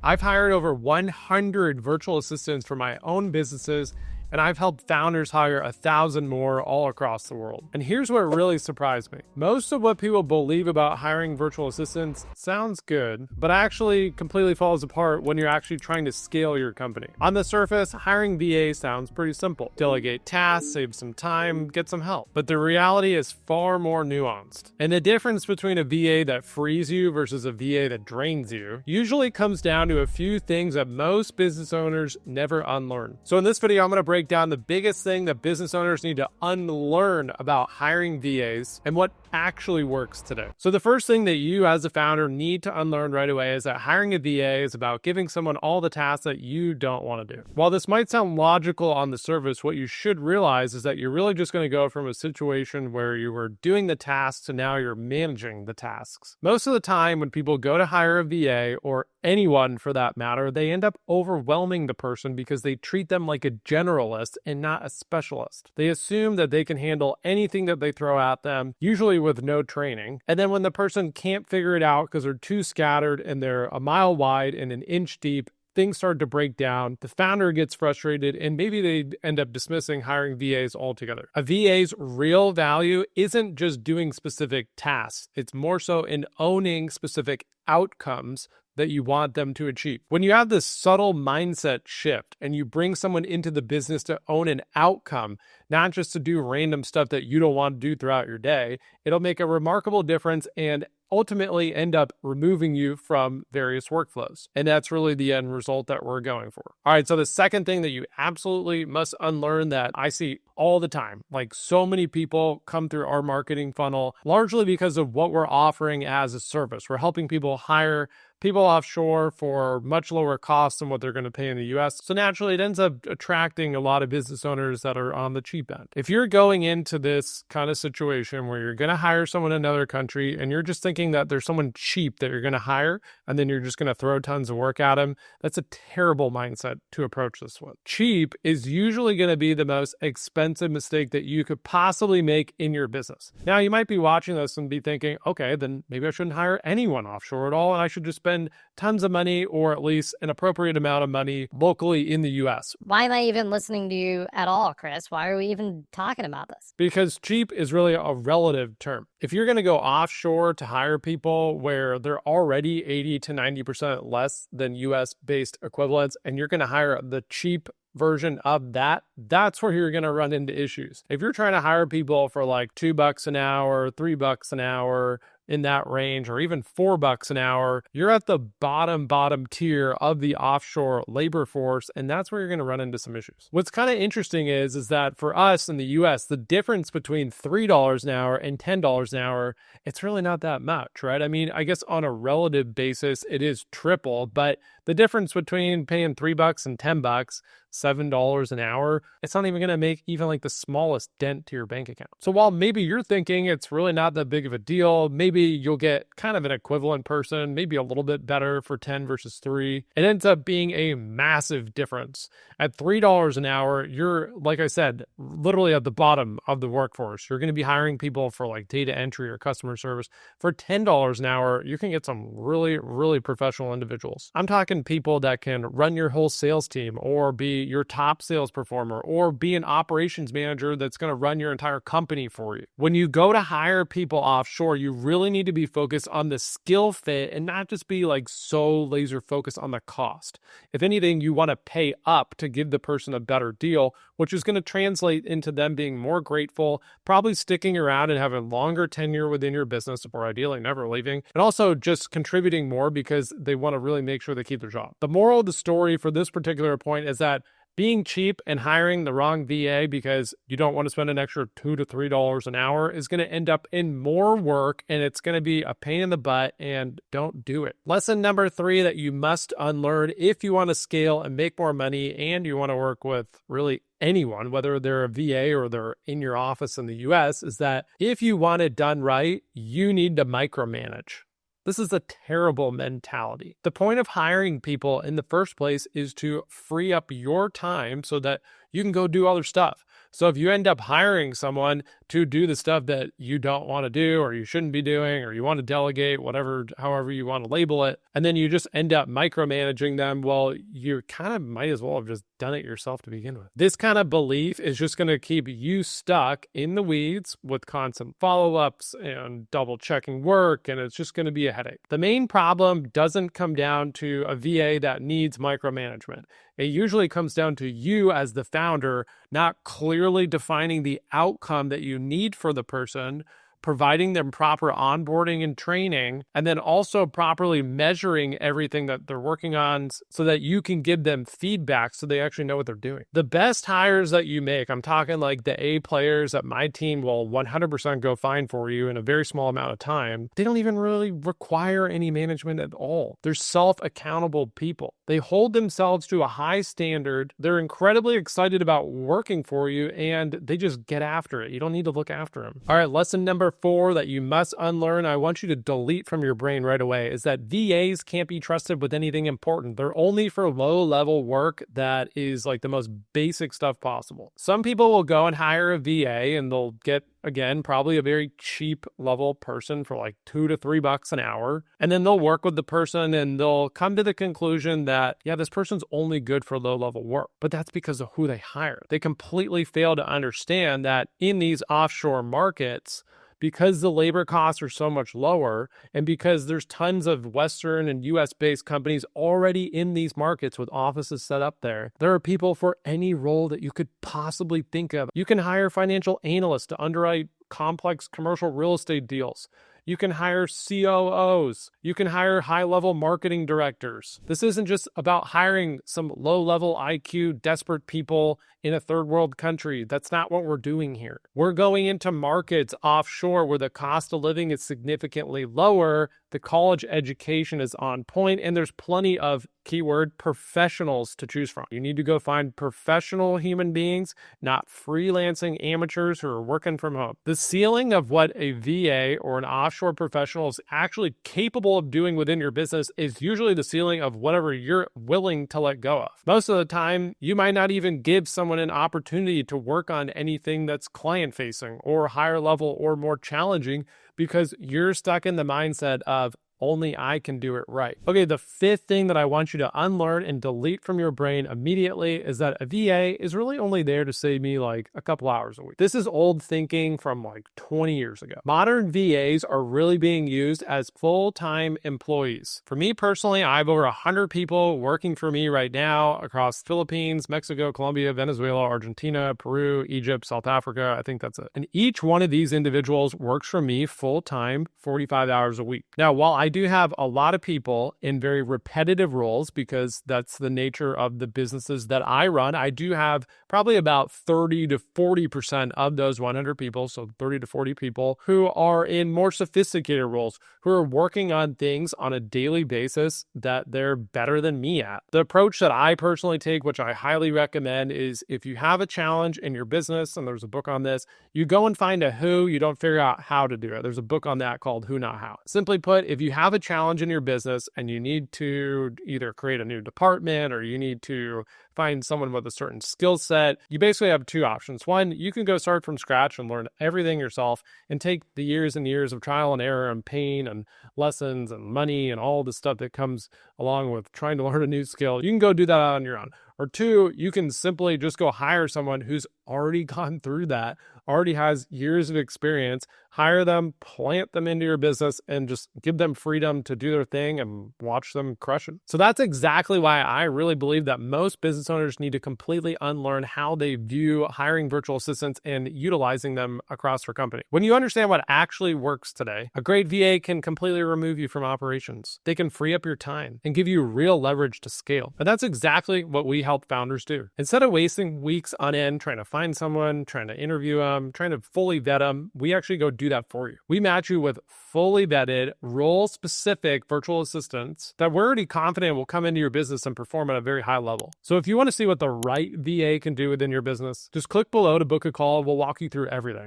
I've hired over 100 virtual assistants for my own businesses, and I've helped founders hire 1,000 more all across the world. And here's what really surprised me. Most of what people believe about hiring virtual assistants sounds good, but actually completely falls apart when you're actually trying to scale your company. On the surface, hiring VA sounds pretty simple. Delegate tasks, save some time, get some help. But the reality is far more nuanced. And the difference between a VA that frees you versus a VA that drains you usually comes down to a few things that most business owners never unlearn. So in this video, I'm going to break down the biggest thing that business owners need to unlearn about hiring VAs and what actually works today. So the first thing that you as a founder need to unlearn right away is that hiring a VA is about giving someone all the tasks that you don't want to do. While this might sound logical on the surface, what you should realize is that you're really just going to go from a situation where you were doing the tasks to now you're managing the tasks. Most of the time when people go to hire a VA, or anyone for that matter, they end up overwhelming the person because they treat them like a generalist and not a specialist. They assume that they can handle anything that they throw at them, usually with no training. And then when the person can't figure it out because they're too scattered and they're a mile wide and an inch deep, things start to break down, the founder gets frustrated, and maybe they end up dismissing hiring VAs altogether. A VA's real value isn't just doing specific tasks. It's more so in owning specific outcomes that you want them to achieve. When you have this subtle mindset shift and you bring someone into the business to own an outcome, not just to do random stuff that you don't want to do throughout your day, it'll make a remarkable difference and ultimately end up removing you from various workflows. And that's really the end result that we're going for. All right, so the second thing that you absolutely must unlearn that I see all the time, like so many people come through our marketing funnel, largely because of what we're offering as a service. We're helping people hire people offshore for much lower costs than what they're going to pay in the US. So naturally, it ends up attracting a lot of business owners that are on the cheap end. If you're going into this kind of situation where you're going to hire someone in another country and you're just thinking that there's someone cheap that you're going to hire and then you're just going to throw tons of work at them, that's a terrible mindset to approach this one. Cheap is usually going to be the most expensive mistake that you could possibly make in your business. Now, you might be watching this and be thinking, okay, then maybe I shouldn't hire anyone offshore at all and I should just spend tons of money, or at least an appropriate amount of money locally in the US. Why am I even listening to you at all, Chris? Why are we even talking about this? Because cheap is really a relative term. If you're going to go offshore to hire people where they're already 80 to 90% less than US based equivalents, and you're going to hire the cheap version of that, that's where you're going to run into issues. If you're trying to hire people for like $2 an hour, $3 an hour, in that range, or even $4 an hour, you're at the bottom tier of the offshore labor force, and that's where you're going to run into some issues. What's kind of interesting is that for us in the US, the difference between $3 an hour and $10 an hour, it's really not that much, right? I mean, I guess on a relative basis, it is triple, but the difference between paying $3 and $10, $7 an hour, it's not even going to make even like the smallest dent to your bank account. So while maybe you're thinking it's really not that big of a deal, maybe you'll get kind of an equivalent person, maybe a little bit better for 10 versus 3. It ends up being a massive difference. At $3 an hour, you're, like I said, literally at the bottom of the workforce. You're going to be hiring people for like data entry or customer service. For $10 an hour, you can get some really, really professional individuals. I'm talking people that can run your whole sales team, or be your top sales performer, or be an operations manager that's going to run your entire company for you. When you go to hire people offshore, you really need to be focused on the skill fit and not just be like so laser focused on the cost. If anything, you want to pay up to give the person a better deal, which is going to translate into them being more grateful, probably sticking around and having longer tenure within your business, or ideally never leaving, and also just contributing more because they want to really make sure they keep their job. The moral of the story for this particular point is that being cheap and hiring the wrong VA because you don't want to spend an extra $2 to $3 an hour is going to end up in more work, and it's going to be a pain in the butt, and don't do it. Lesson number 3 that you must unlearn if you want to scale and make more money and you want to work with really anyone, whether they're a VA or they're in your office in the US, is that if you want it done right, you need to micromanage. This is a terrible mentality. The point of hiring people in the first place is to free up your time so that you can go do other stuff. So if you end up hiring someone to do the stuff that you don't want to do or you shouldn't be doing, or you want to delegate, whatever, however you want to label it, and then you just end up micromanaging them, well, you kind of might as well have just done it yourself to begin with. This kind of belief is just going to keep you stuck in the weeds with constant follow-ups and double checking work, and it's just going to be a headache. The main problem doesn't come down to a VA that needs micromanagement. It usually comes down to you as the founder not clearly defining the outcome that you need for the person, providing them proper onboarding and training, and then also properly measuring everything that they're working on so that you can give them feedback so they actually know what they're doing. The best hires that you make, I'm talking like the A players that my team will 100% go find for you in a very small amount of time, they don't even really require any management at all. They're self-accountable people. They hold themselves to a high standard. They're incredibly excited about working for you, and they just get after it. You don't need to look after them. All right, lesson number 4 that you must unlearn, I want you to delete from your brain right away, is that VAs can't be trusted with anything important. They're only for low-level work that is like the most basic stuff possible. Some people will go and hire a VA and they'll get, again, probably a very cheap level person for like $2 to $3 an hour. And then they'll work with the person and they'll come to the conclusion that, yeah, this person's only good for low level work. But that's because of who they hire. They completely fail to understand that in these offshore markets, because the labor costs are so much lower, and because there's tons of Western and US-based companies already in these markets with offices set up there, there are people for any role that you could possibly think of. You can hire financial analysts to underwrite complex commercial real estate deals. You can hire COOs. You can hire high-level marketing directors. This isn't just about hiring some low-level IQ, desperate people in a third world country. That's not what we're doing here. We're going into markets offshore where the cost of living is significantly lower, the college education is on point, and there's plenty of, keyword, professionals to choose from. You need to go find professional human beings, not freelancing amateurs who are working from home. The ceiling of what a VA or an offshore professional is actually capable of doing within your business is usually the ceiling of whatever you're willing to let go of. Most of the time, you might not even give someone an opportunity to work on anything that's client-facing or higher level or more challenging because you're stuck in the mindset of, only I can do it right. Okay, the 5th thing that I want you to unlearn and delete from your brain immediately is that a VA is really only there to save me like a couple hours a week. This is old thinking from like 20 years ago. Modern VAs are really being used as full-time employees. For me personally, I have over 100 people working for me right now across Philippines, Mexico, Colombia, Venezuela, Argentina, Peru, Egypt, South Africa. I think that's it. And each one of these individuals works for me full-time, 45 hours a week. Now, while I do have a lot of people in very repetitive roles because that's the nature of the businesses that I run. I do have probably about 30 to 40% of those 100 people, so 30 to 40 people who are in more sophisticated roles, who are working on things on a daily basis that they're better than me at. The approach that I personally take, which I highly recommend, is if you have a challenge in your business, and there's a book on this, you go and find a who, you don't figure out how to do it. There's a book on that called Who Not How. Simply put, if you have a challenge in your business and you need to either create a new department or you need to find someone with a certain skill set, you basically have 2 options. One, you can go start from scratch and learn everything yourself and take the years and years of trial and error and pain and lessons and money and all the stuff that comes along with trying to learn a new skill. You can go do that on your own. Or 2, you can simply just go hire someone who's already gone through that, already has years of experience, hire them, plant them into your business, and just give them freedom to do their thing and watch them crush it. So that's exactly why I really believe that most business owners need to completely unlearn how they view hiring virtual assistants and utilizing them across their company. When you understand what actually works today, a great VA can completely remove you from operations. They can free up your time and give you real leverage to scale. And that's exactly what we help founders do. Instead of wasting weeks on end trying to find someone, trying to interview them, trying to fully vet them, we actually go do that for you. We match you with fully vetted, role-specific virtual assistants that we're already confident will come into your business and perform at a very high level. So if you want to see what the right VA can do within your business, just click below to book a call. We'll walk you through everything.